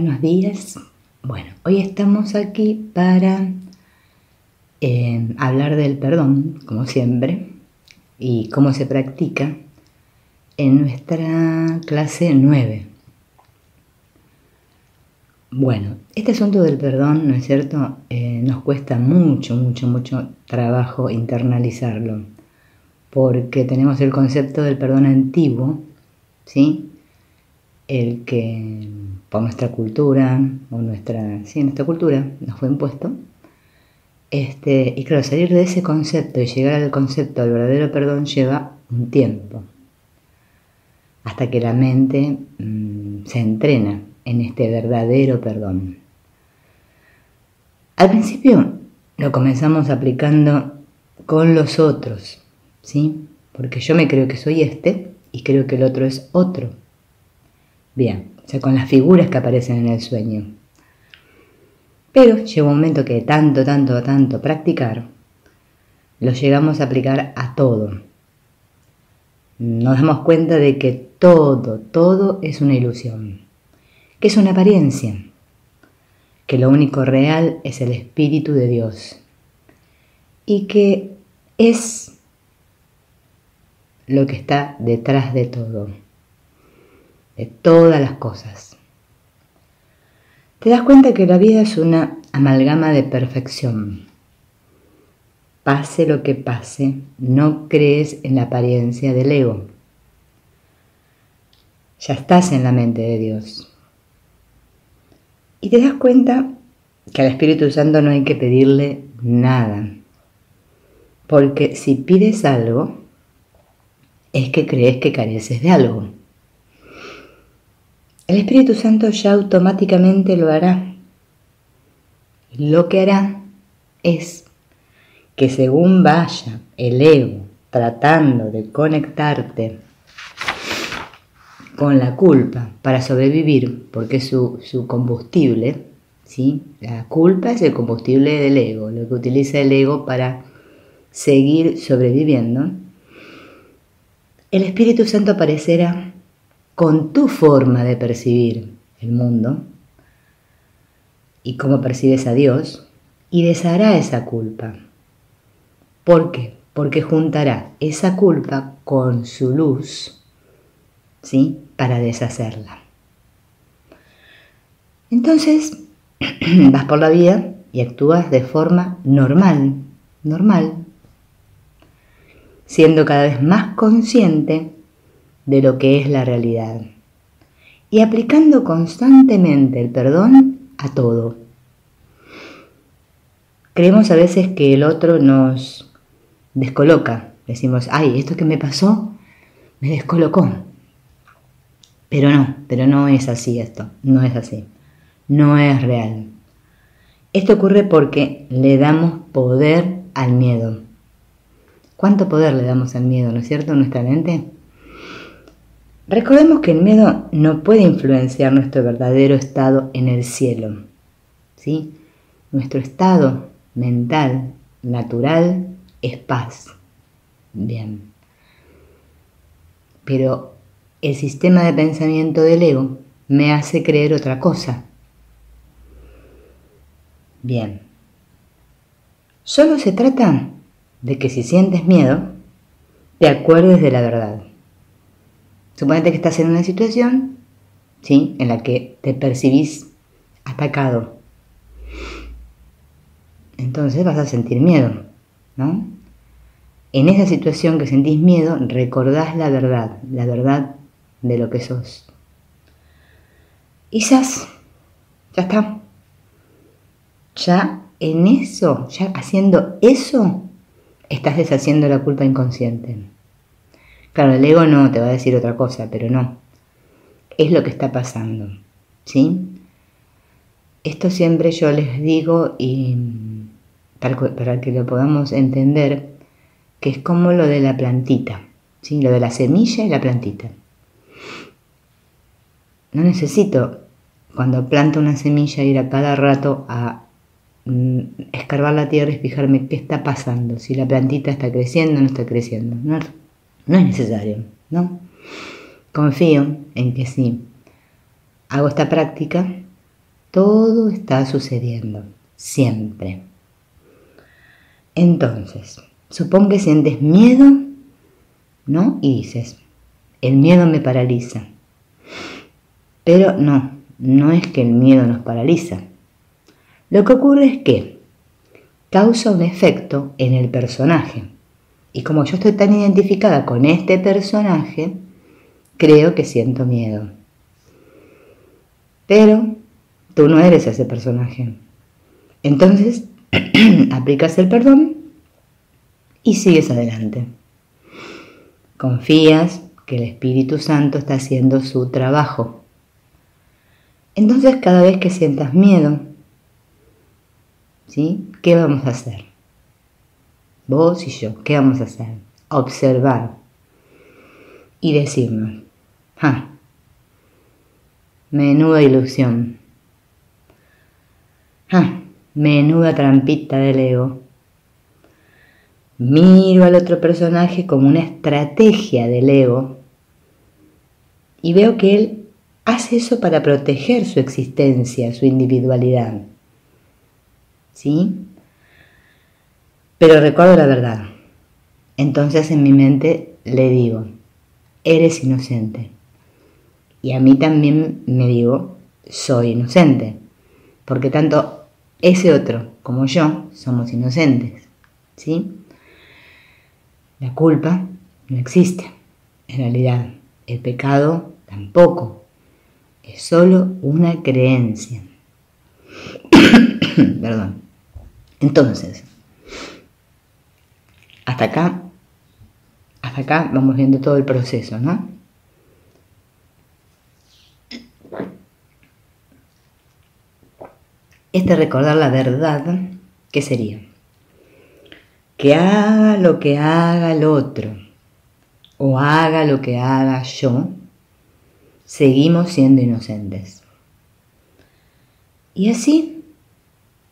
Buenos días. Bueno, hoy estamos aquí para hablar del perdón, como siempre, y cómo se practica en nuestra clase 9. Bueno, este asunto del perdón, ¿no es cierto? Nos cuesta mucho trabajo internalizarlo, porque tenemos el concepto del perdón antiguo, ¿sí? El que por nuestra cultura, nuestra cultura nos fue impuesto. Y claro, salir de ese concepto y llegar al concepto del verdadero perdón lleva un tiempo, hasta que la mente se entrena en este verdadero perdón. Al principio lo comenzamos aplicando con los otros, ¿sí? Porque yo me creo que soy y creo que el otro es otro. Bien, o sea, con las figuras que aparecen en el sueño. Pero llega un momento que tanto practicar, lo llegamos a aplicar a todo. Nos damos cuenta de que todo es una ilusión, que es una apariencia, que lo único real es el Espíritu de Dios y que es lo que está detrás de todo, de todas las cosas. Te das cuenta que la vida es una amalgama de perfección. Pase lo que pase, no crees en la apariencia del ego. Ya estás en la mente de Dios. Y te das cuenta que al Espíritu Santo no hay que pedirle nada. Porque si pides algo, es que crees que careces de algo. El Espíritu Santo ya automáticamente lo hará. Lo que hará es que según vaya el ego tratando de conectarte con la culpa para sobrevivir, porque es su combustible, ¿sí? La culpa es el combustible del ego, lo que utiliza el ego para seguir sobreviviendo. El Espíritu Santo aparecerá con tu forma de percibir el mundo y cómo percibes a Dios y deshará esa culpa. ¿Por qué? Porque juntará esa culpa con su luz, ¿sí? Para deshacerla. Entonces, vas por la vida y actúas de forma normal, siendo cada vez más consciente de lo que es la realidad y aplicando constantemente el perdón a todo. Creemos a veces que el otro nos descoloca. Decimos, ay, esto que me pasó me descolocó. Pero no es así esto, no es así. No es real. Esto ocurre porque le damos poder al miedo. ¿Cuánto poder le damos al miedo, no es cierto, en nuestra mente? Recordemos que el miedo no puede influenciar nuestro verdadero estado en el cielo, ¿sí? Nuestro estado mental, natural, es paz. Bien. Pero el sistema de pensamiento del ego me hace creer otra cosa. Bien. Solo se trata de que si sientes miedo, te acuerdes de la verdad. Suponete que estás en una situación, ¿sí?, en la que te percibís atacado. Entonces vas a sentir miedo, ¿no? En esa situación que sentís miedo, recordás la verdad de lo que sos. Y ya está. Ya en eso, ya haciendo eso, estás deshaciendo la culpa inconsciente. Claro, el ego no te va a decir otra cosa, pero no. Es lo que está pasando, ¿sí? Esto siempre yo les digo y para que lo podamos entender, que es como lo de la plantita, ¿sí? Lo de la semilla y la plantita. No necesito, cuando planto una semilla, ir a cada rato a escarbar la tierra y fijarme qué está pasando, si la plantita está creciendo o no está creciendo. No es necesario, ¿no? Confío en que si hago esta práctica, Todo está sucediendo, siempre. Entonces, supón que sientes miedo, ¿no? Y dices, el miedo me paraliza. Pero no es que el miedo nos paraliza. Lo que ocurre es que causa un efecto en el personaje. Y como yo estoy tan identificada con este personaje, creo que siento miedo. Pero tú no eres ese personaje. Entonces, aplicas el perdón y sigues adelante. Confías que el Espíritu Santo está haciendo su trabajo. Entonces, cada vez que sientas miedo, ¿sí? ¿Qué vamos a hacer? Vos y yo, ¿qué vamos a hacer? Observar y decirnos, menuda ilusión, menuda trampita del ego. Miro al otro personaje como una estrategia del ego y veo que él hace eso para proteger su existencia, su individualidad. ¿Sí? Pero recuerdo la verdad. Entonces en mi mente le digo, eres inocente. Y a mí también me digo, soy inocente. Porque tanto ese otro como yo somos inocentes. ¿Sí? La culpa no existe. En realidad, el pecado tampoco. Es solo una creencia. Perdón. Entonces, hasta acá vamos viendo todo el proceso, ¿no? Recordar la verdad, ¿qué sería? Que haga lo que haga el otro, o haga lo que haga yo, seguimos siendo inocentes. Y así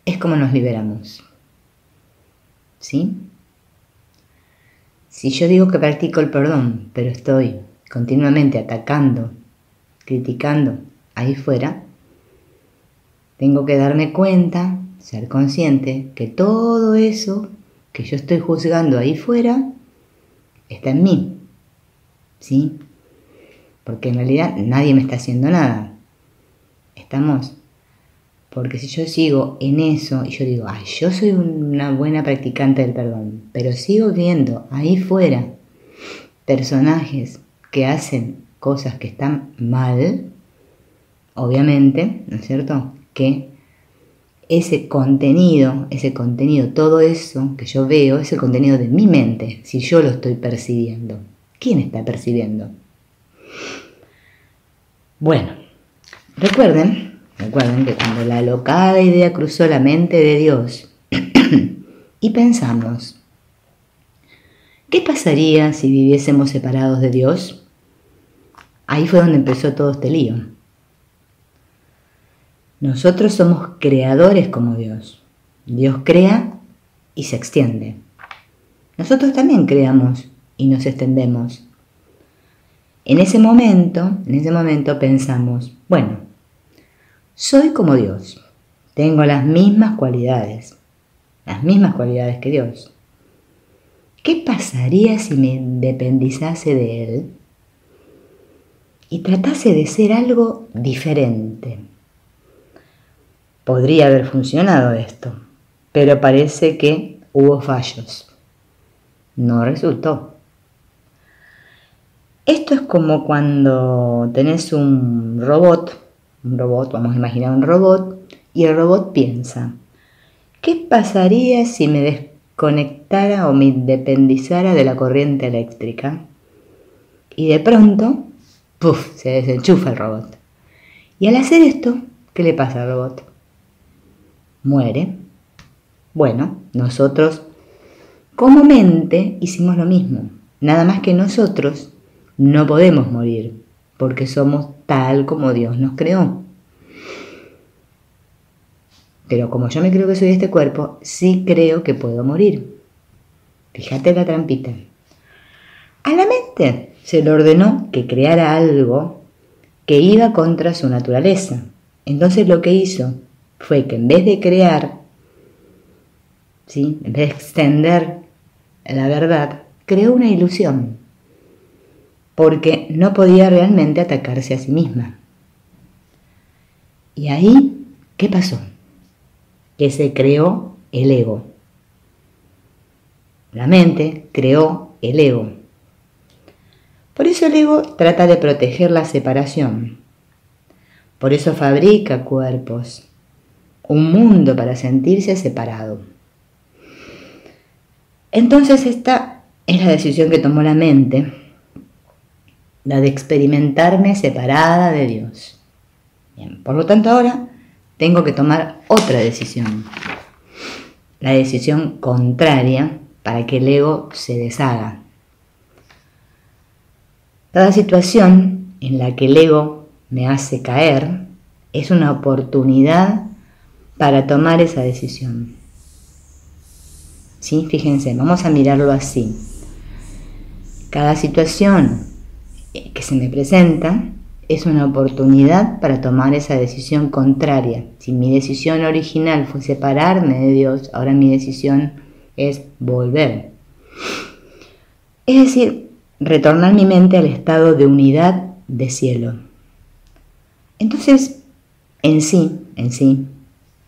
es como nos liberamos. ¿Sí? Si yo digo que practico el perdón, pero estoy continuamente atacando, criticando ahí fuera, tengo que darme cuenta, ser consciente que todo eso que yo estoy juzgando ahí fuera está en mí. ¿Sí? Porque en realidad nadie me está haciendo nada. Porque si yo sigo en eso y yo digo, yo soy una buena practicante del perdón, pero sigo viendo ahí fuera personajes que hacen cosas que están mal, obviamente, ¿no es cierto? Que ese contenido, todo eso que yo veo, es el contenido de mi mente, si yo lo estoy percibiendo. ¿Quién está percibiendo? Bueno, recuerden que cuando la alocada idea cruzó la mente de Dios y pensamos, ¿qué pasaría si viviésemos separados de Dios? Ahí fue donde empezó todo este lío. Nosotros somos creadores como Dios. Dios crea y se extiende. Nosotros también creamos y nos extendemos. En ese momento pensamos, bueno, soy como Dios. Tengo las mismas cualidades que Dios. ¿Qué pasaría si me independizase de Él y tratase de ser algo diferente? Podría haber funcionado esto, pero parece que hubo fallos. No resultó. Esto es como cuando tenés un robot, vamos a imaginar un robot, y el robot piensa, ¿qué pasaría si me desconectara o me independizara de la corriente eléctrica? Y de pronto, se desenchufa el robot. Y al hacer esto, ¿qué le pasa al robot? Muere. Bueno, nosotros como mente hicimos lo mismo, nada más que nosotros no podemos morir, porque somos tal como Dios nos creó. Pero como yo me creo que soy este cuerpo, sí creo que puedo morir. Fíjate la trampita. A la mente se le ordenó que creara algo que iba contra su naturaleza. Entonces lo que hizo fue que en vez de crear, ¿sí?, en vez de extender la verdad, creó una ilusión, porque no podía realmente atacarse a sí misma. Y ahí, ¿qué pasó? Que se creó el ego. La mente creó el ego. Por eso el ego trata de proteger la separación. Por eso fabrica cuerpos, un mundo para sentirse separado. Entonces esta es la decisión que tomó la mente, la de experimentarme separada de Dios. Bien, por lo tanto ahora tengo que tomar otra decisión, la decisión contraria para que el ego se deshaga. Cada situación en la que el ego me hace caer es una oportunidad para tomar esa decisión. ¿Sí? Fíjense, vamos a mirarlo así. Cada situación que se me presenta es una oportunidad para tomar esa decisión contraria. Si mi decisión original fue separarme de Dios, ahora mi decisión es volver. Es decir, retornar mi mente al estado de unidad de cielo. Entonces, en sí,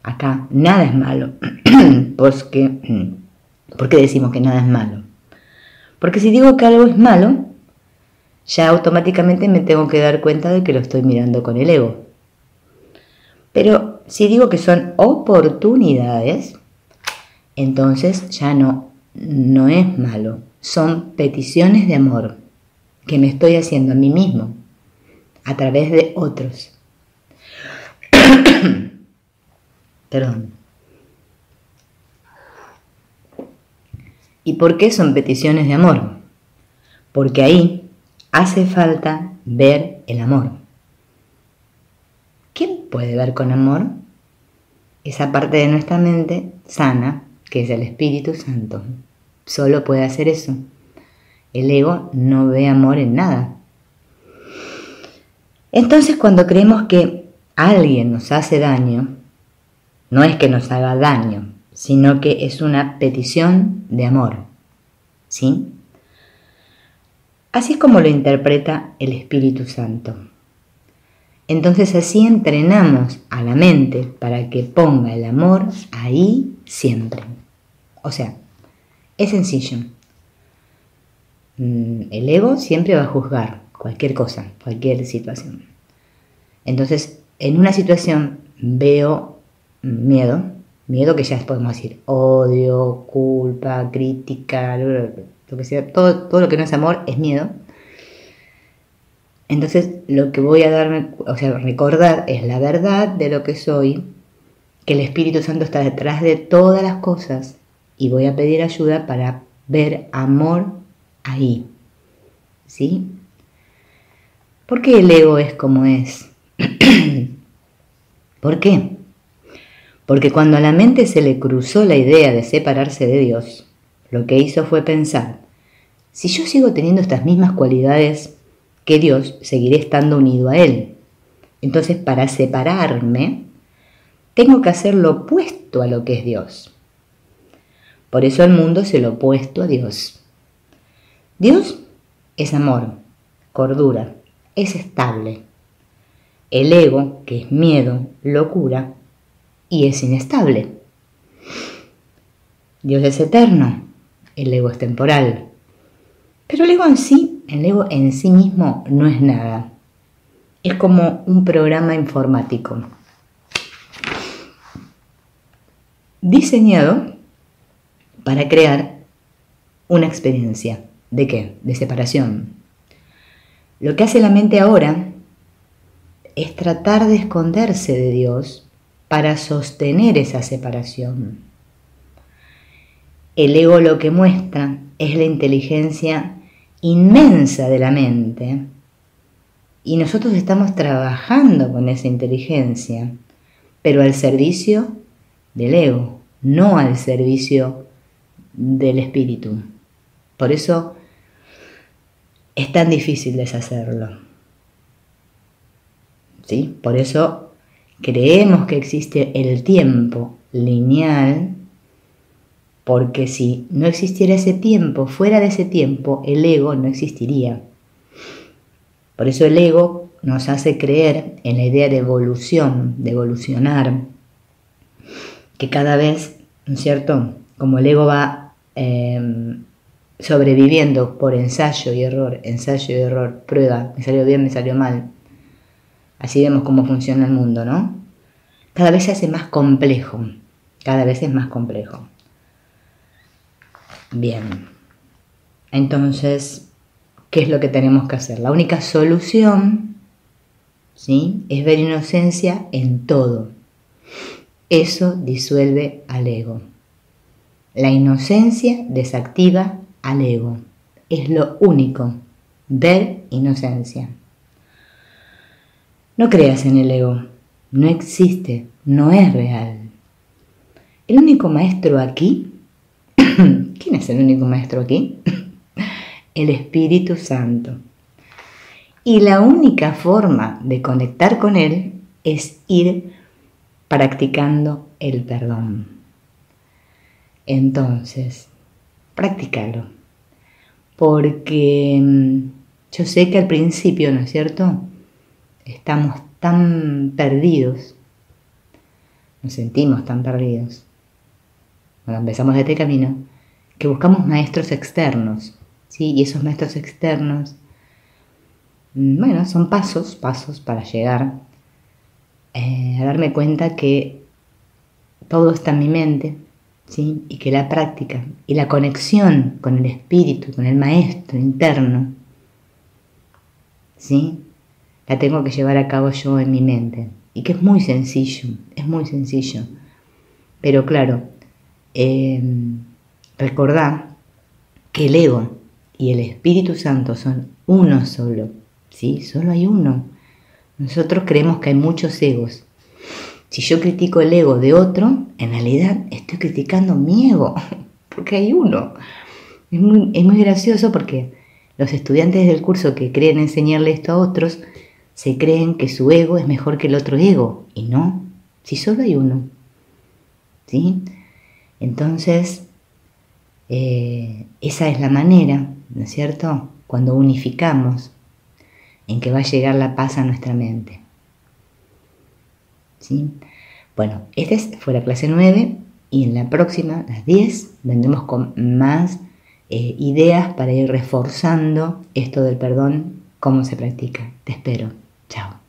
acá nada es malo. ¿Por qué decimos que nada es malo? Porque si digo que algo es malo, ya automáticamente me tengo que dar cuenta de que lo estoy mirando con el ego. Pero si digo que son oportunidades, entonces ya no es malo. Son peticiones de amor que me estoy haciendo a mí mismo a través de otros. Perdón. ¿Y por qué son peticiones de amor? Porque ahí hace falta ver el amor. ¿Quién puede ver con amor? Esa parte de nuestra mente sana, que es el Espíritu Santo. Solo puede hacer eso. El ego no ve amor en nada. Entonces, cuando creemos que alguien nos hace daño, no es que nos haga daño, sino que es una petición de amor. ¿Sí? Así es como lo interpreta el Espíritu Santo. Entonces así entrenamos a la mente para que ponga el amor ahí siempre. O sea, es sencillo. El ego siempre va a juzgar cualquier cosa, cualquier situación. Entonces, en una situación veo miedo que ya podemos decir odio, culpa, crítica, lo que sea, todo lo que no es amor es miedo. Entonces lo que voy a recordar es la verdad de lo que soy, que el Espíritu Santo está detrás de todas las cosas y voy a pedir ayuda para ver amor ahí. ¿Sí? ¿Por qué el ego es como es? ¿Por qué? Porque cuando a la mente se le cruzó la idea de separarse de Dios, lo que hizo fue pensar, si yo sigo teniendo estas mismas cualidades que Dios, seguiré estando unido a Él. Entonces, para separarme, tengo que hacer lo opuesto a lo que es Dios. Por eso el mundo es el opuesto a Dios. Dios es amor, cordura, es estable. El ego, que es miedo, locura, y es inestable. Dios es eterno, el ego es temporal. Pero el ego en sí mismo no es nada. Es como un programa informático diseñado para crear una experiencia. ¿De qué? De separación. Lo que hace la mente ahora es tratar de esconderse de Dios para sostener esa separación. El ego lo que muestra es la inteligencia inmensa de la mente y nosotros estamos trabajando con esa inteligencia, pero al servicio del ego, no al servicio del espíritu. Por eso es tan difícil deshacerlo. ¿Sí? Por eso Creemos que existe el tiempo lineal, porque si no existiera ese tiempo, fuera de ese tiempo, el ego no existiría. Por eso el ego nos hace creer en la idea de evolución, de evolucionar, que cada vez, ¿no es cierto?, como el ego va sobreviviendo por ensayo y error, prueba, me salió bien, me salió mal. Así vemos cómo funciona el mundo, ¿no? Cada vez se hace más complejo, cada vez es más complejo. Bien, entonces, ¿qué es lo que tenemos que hacer? La única solución, ¿sí?, es ver inocencia en todo. Eso disuelve al ego. La inocencia desactiva al ego. Es lo único, ver inocencia. No creas en el ego, no existe, no es real. El único maestro aquí, ¿quién es el único maestro aquí? El Espíritu Santo. Y la única forma de conectar con él es ir practicando el perdón. Entonces, practícalo. Porque yo sé que al principio, ¿no es cierto?, estamos tan perdidos, nos sentimos tan perdidos, cuando empezamos este camino, que buscamos maestros externos, ¿sí? Y esos maestros externos, bueno, son pasos para llegar a darme cuenta que todo está en mi mente, ¿sí? Y que la práctica y la conexión con el espíritu, con el maestro interno, ¿sí?, la tengo que llevar a cabo yo en mi mente. Y que es muy sencillo. Pero claro, recordá que el ego y el Espíritu Santo son uno solo, ¿sí? Solo hay uno. Nosotros creemos que hay muchos egos. Si yo critico el ego de otro, en realidad estoy criticando mi ego, porque hay uno. Es muy gracioso porque los estudiantes del curso que creen enseñarle esto a otros se creen que su ego es mejor que el otro ego, y no, si solo hay uno, ¿sí? Entonces, esa es la manera, ¿no es cierto?, cuando unificamos, en que va a llegar la paz a nuestra mente, ¿sí? Bueno, esta fue la clase 9, y en la próxima, las 10, vendremos con más ideas para ir reforzando esto del perdón, cómo se practica. Te espero. Chao.